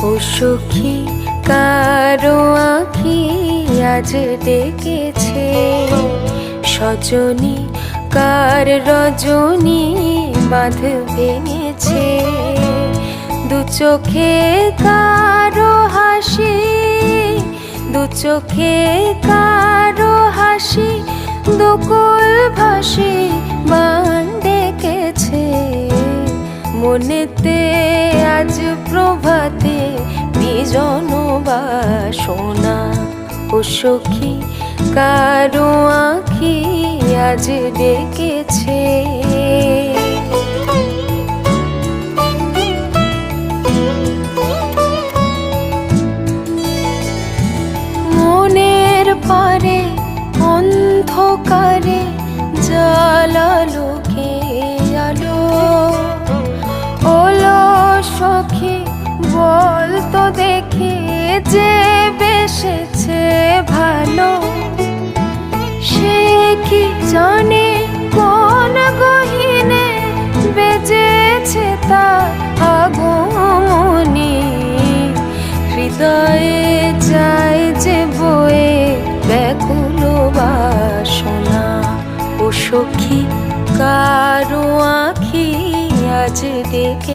ও সখী কারো আঁখি আজ ডেকেছে, সজনী কার রজনী বাঁধ ভেঙেছে। দু চোখে কারো হাসি, দু চোখে কারো হাসি, দুকুল ভাসি বান ডেকেছে। মনেতে আজ প্রভাতে বিজন বাসনা, ও সখী কারো আঁখি আজ ডেকেছে। মনের পারে অন্ধকারে জ্বালালো কে আলো, ওলো সখী বল তো দেখে যে বেসেছে ভালো। সে কি জানে কোন গহীনে বেজেছে তার আগমনী, হৃদয়ে যায় যে বয়ে ব্যাকুল বাসনা। ও সখী কারো আঁখি আজ ডেকে